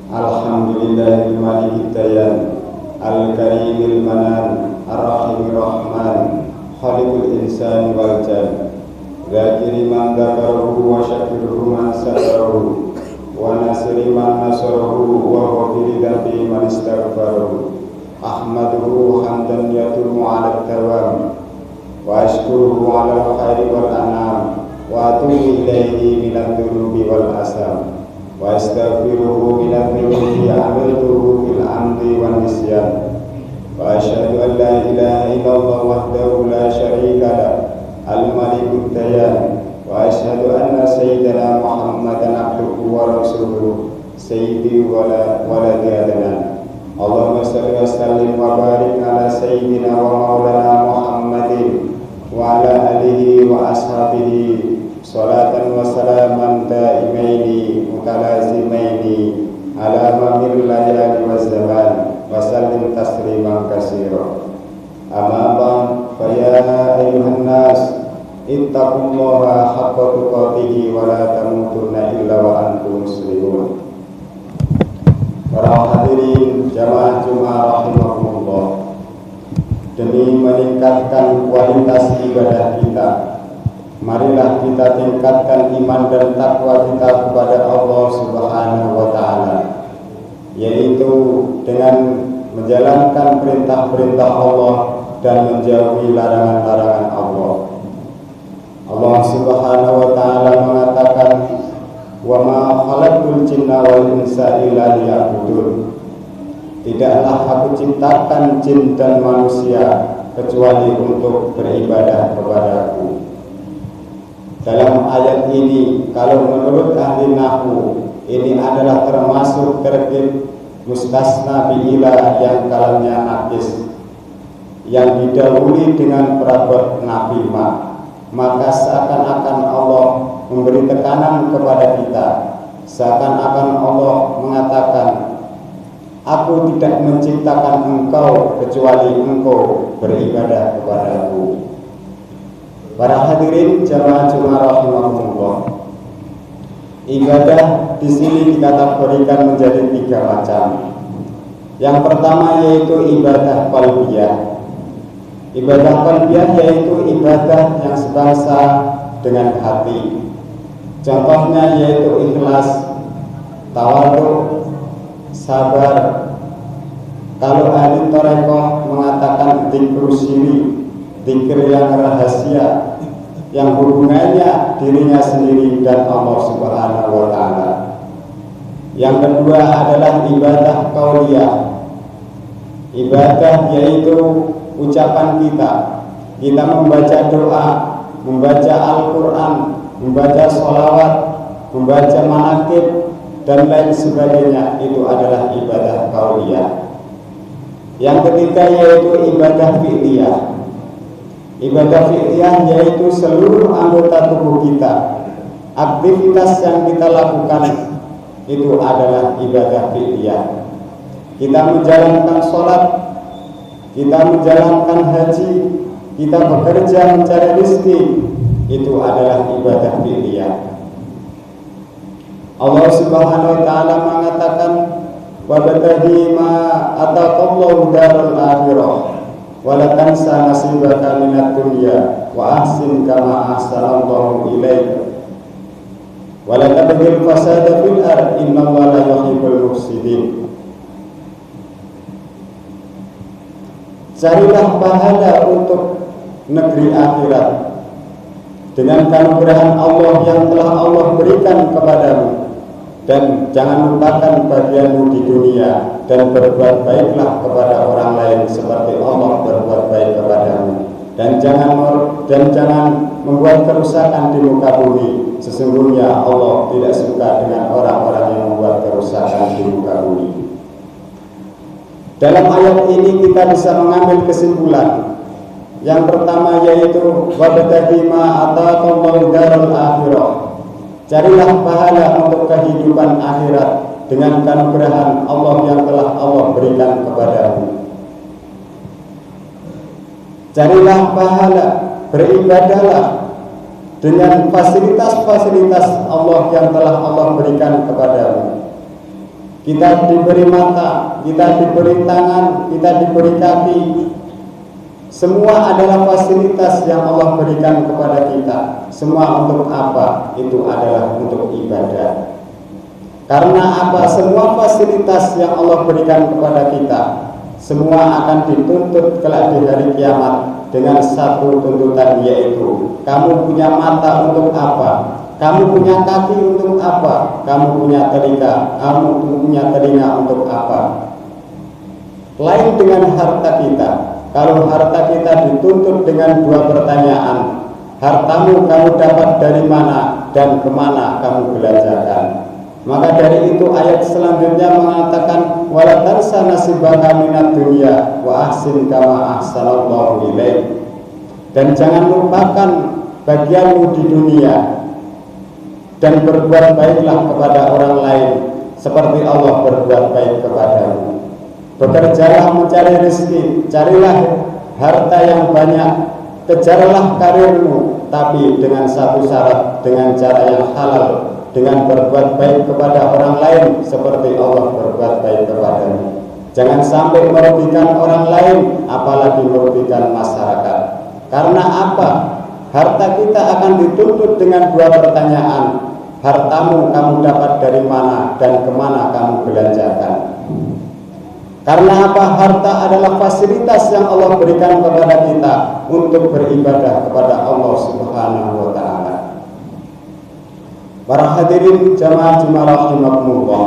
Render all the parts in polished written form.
Alhamdulillahil malikid dayan, al-karimil manan, ar-rahimir rahman, khaliqul insani wal jan, dzakiri man dzakarahu wa syakiruhu man satarahu, wa nasiri man nasarahu wa ghafiri dzambi man istaghfarahu. Ahmaduhu hamdan yadumu ala dawam, wa ashkuruhu ala khairi wal anam, wa atubu ilaihi minadh dhunubi wal asam, wa astaghfiruhu minadh dhunubi amiltuhu fil amdi wan nisyan. Wa asyhadu an la ilaha illallah wahdahu la syarika lah, al-malikud dayan, wa asyhadu anna sayyidana Muhammadan abduhu wa rasuluhu, sayyidi waladi adnan. Allahumma salli wa sallim wa barik ala sayyidina wa maulana Muhammadin wa ala alihi wa ashabihi salatan wa salaman daimaini mutalazimaini ala mamil layali wa zaman wa sallim tasliman katsira. Amma ba'd, fa ya ayyuhan nas ittaqullaha haqqa tuqatih wa la tamutunna illa wa antum muslimun. Para hadirin jamaah Jumat rahimakumullah, demi meningkatkan kualitas ibadah kita, marilah kita tingkatkan iman dan takwa kita kepada Allah Subhanahu wa ta'ala, yaitu dengan menjalankan perintah-perintah Allah dan menjauhi larangan-larangan Allah. Allah Subhanahu wa ta'ala mengatakan, wa ma khalaqtul jinna wal insa illa liya'budun. Tidaklah aku ciptakan jin dan manusia kecuali untuk beribadah kepadaku. Dalam ayat ini, kalau menurut ahli nahwu, ini adalah termasuk terkib mustasna bi'ila yang kalamnya naqis, yang didahului dengan perabot nafi ma. Maka seakan-akan Allah memberi tekanan kepada kita, seakan-akan Allah mengatakan, aku tidak menciptakan engkau kecuali engkau beribadah kepadaku. Para hadirin jamaah Jumat rahimakumullah, ibadah di sini dikategorikan menjadi 3 macam. Yang pertama yaitu ibadah qalbiyah. Ibadah qalbiyah yaitu ibadah yang sebangsa dengan hati. Contohnya yaitu ikhlas, tawadhu, sabar. Kalau ahli thariqah mengatakan dzikru siri, dzikir yang rahasia, yang hubungannya dirinya sendiri dan Allah Subhanahu wa ta'ala. Yang kedua adalah ibadah qauliyah. Ibadah yaitu ucapan kita membaca doa, membaca Al-Quran, membaca sholawat, membaca manaqib dan lain sebagainya, itu adalah ibadah qauliyah. Yang ketiga yaitu ibadah fi'liyah. Ibadah fi'liyah yaitu seluruh anggota tubuh kita, aktivitas yang kita lakukan itu adalah ibadah fi'liyah. Kita menjalankan sholat, kita menjalankan haji, kita bekerja mencari rezeki, itu adalah ibadah fi'liyah. Allah Subhanahu wa ta'ala mengatakan, wabtaghi ma ataqallahu darul akhirah wa la tansa nasibaka minad dunya wa ahsin kama ahsanallahu ilaika wa la tabghil fasada fil ard innallaha la yuhibbul mufsidin. Carilah pahala untuk negeri akhirat dengan kanugerah Allah yang telah Allah berikan kepadamu, dan jangan lupakan bagianmu di dunia, dan berbuat baiklah kepada orang lain seperti Allah berbuat baik kepadamu, dan jangan membuat kerusakan di muka bumi. Sesungguhnya Allah tidak suka dengan orang-orang yang membuat kerusakan di muka bumi. Dalam ayat ini kita bisa mengambil kesimpulan. Yang pertama yaitu wabtaghi ma ataqallahu darul akhirah. Carilah pahala untuk kehidupan akhirat dengan kanugerah Allah yang telah Allah berikan kepadamu. Carilah pahala, beribadahlah dengan fasilitas-fasilitas Allah yang telah Allah berikan kepadamu. Kita diberi mata, kita diberi tangan, kita diberi kaki. Semua adalah fasilitas yang Allah berikan kepada kita. Semua untuk apa? Itu adalah untuk ibadah. Karena apa? Semua fasilitas yang Allah berikan kepada kita, semua akan dituntut kelak di hari kiamat dengan satu tuntutan, yaitu kamu punya mata untuk apa? Kamu punya kaki untuk apa? Kamu punya telinga untuk apa? Lain dengan harta kita. Kalau harta kita dituntut dengan dua pertanyaan, hartamu kamu dapat dari mana dan kemana kamu belanjakan? Maka dari itu ayat selanjutnya mengatakan wala tansa nasibaka minad dunya wa ahsin kama ahsanallahu ilaik. Dan jangan lupakan bagianmu di dunia dan berbuat baiklah kepada orang lain seperti Allah berbuat baik kepadamu. Bekerjalah mencari rezeki, carilah harta yang banyak, kejarlah karirmu, tapi dengan satu syarat, dengan cara yang halal, dengan berbuat baik kepada orang lain seperti Allah berbuat baik kepadamu. Jangan sampai merugikan orang lain, apalagi merugikan masyarakat. Karena apa? Harta kita akan dituntut dengan dua pertanyaan. Hartamu kamu dapat dari mana dan kemana kamu belanjakan? Karena apa? Harta adalah fasilitas yang Allah berikan kepada kita untuk beribadah kepada Allah Subhanahu wa ta'ala. Para hadirin jamaah rahimakumullah.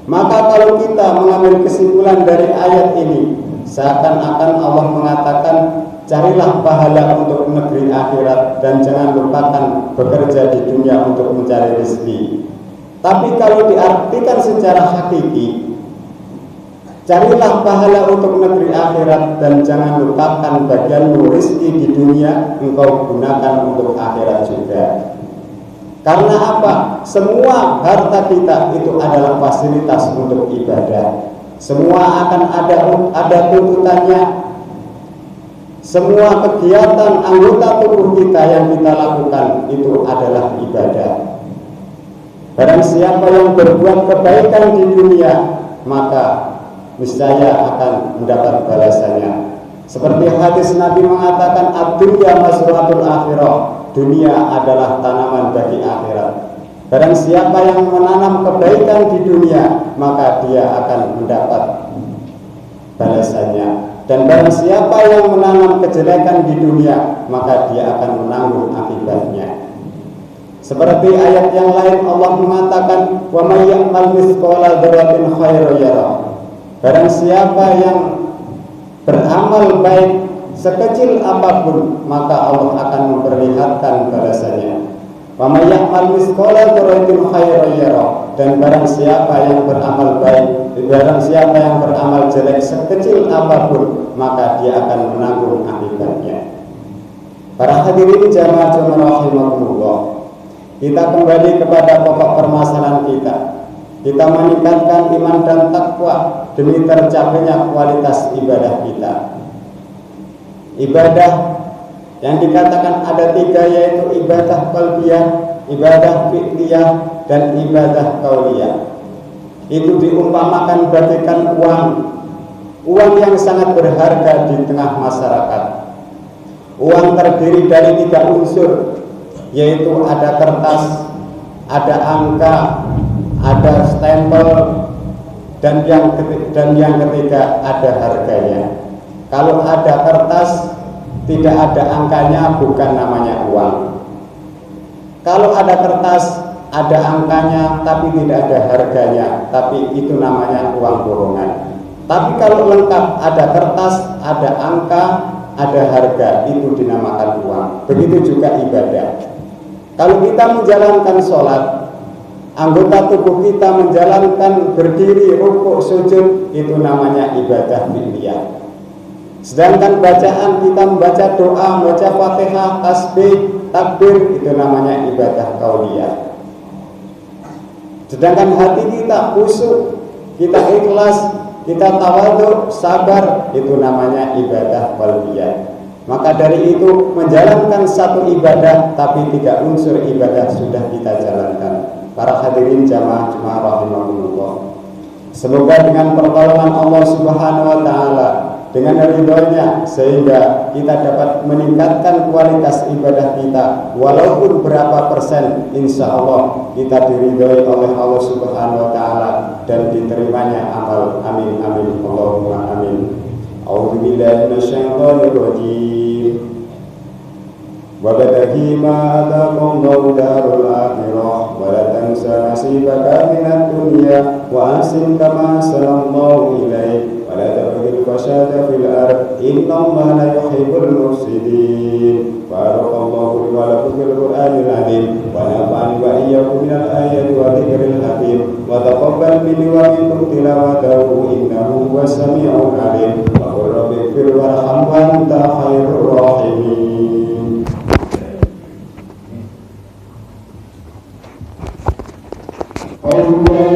Maka kalau kita mengambil kesimpulan dari ayat ini, seakan-akan Allah mengatakan carilah pahala untuk negeri akhirat dan jangan lupakan bekerja di dunia untuk mencari rezeki. Tapi kalau diartikan secara hakiki, carilah pahala untuk negeri akhirat dan jangan lupakan bagianmu rezeki di dunia engkau gunakan untuk akhirat juga. Karena apa? Semua harta kita itu adalah fasilitas untuk ibadah. Semua akan ada tuntutannya. Semua kegiatan anggota tubuh kita yang kita lakukan itu adalah ibadah. Barang siapa yang berbuat kebaikan di dunia, maka niscaya akan mendapat balasannya. Seperti hadis Nabi mengatakan, ad-dunya mazratul akhirah. Dunia adalah tanaman bagi akhirat. Barang siapa yang menanam kebaikan di dunia, maka dia akan mendapat balasannya. Dan barang siapa yang menanam kejelekan di dunia, maka dia akan menanggung akibatnya. Seperti ayat yang lain Allah mengatakan, wa may ya'mal mithqala dzarratin khairan yarah. Barang siapa yang beramal baik sekecil apapun, maka Allah akan memperlihatkan balasannya. Wa may ya'mal mithqala dzarratin khairan yarah. Dan barang siapa yang beramal baik, barang siapa yang beramal jelek sekecil apapun, maka dia akan menanggung akibatnya. Para hadirin jamaah rahimakumullah, kita kembali kepada pokok permasalahan kita. Kita meningkatkan iman dan takwa demi tercapainya kualitas ibadah kita. Ibadah yang dikatakan ada tiga, yaitu ibadah qalbiyah, ibadah fi'liyah, dan ibadah qauliyah. Itu diumpamakan bagaikan uang yang sangat berharga di tengah masyarakat. Uang terdiri dari tiga unsur, yaitu ada kertas, ada angka, ada stempel, dan yang ketiga ada harganya. Kalau ada kertas tidak ada angkanya, bukan namanya uang. Kalau ada kertas ada angkanya tapi tidak ada harganya, tapi itu namanya uang bohongan. Tapi kalau lengkap, ada kertas, ada angka, ada harga, itu dinamakan uang. Begitu juga ibadah. Kalau kita menjalankan sholat, anggota tubuh kita menjalankan berdiri, rukuk, sujud, itu namanya ibadah fi'liyah. Sedangkan bacaan kita membaca doa, membaca Fatihah, tasbih, takbir, itu namanya ibadah qauliyah. Sedangkan hati kita khusyuk, kita ikhlas, kita tawadhu, sabar, itu namanya ibadah qalbiyah. Maka dari itu menjalankan satu ibadah tapi 3 unsur ibadah sudah kita jalankan. Para hadirin jamaah rahimahumullah. Semoga dengan pertolongan Allah Subhanahu wa taala, dengan ridhonya, sehingga kita dapat meningkatkan kualitas ibadah kita walaupun berapa persen, insya Allah kita diridhoi oleh Allah Subhanahu wa taala dan diterimanya amal. Amin amin Allahumma amin. A'udzu billahi minasyaitonir rajim. Wa badaghi ma ataqum darul akhirah wa la tansa nasibaka minad dunya wa ahsin kama ahsanallahu ilaik wa la tabghil fasada fil ard innallaha la yuhibbul mufsidin. Barakallahu li wa lakum fil qur'anil azim wa nafa'ani wa iyyakum minal ayati wa dzikril hakim wa taqabbal minni wa minkum tilawatahu innahu huwas sami'ul alim. Rabbi ighfir warham wa anta khairur rahimin. Allah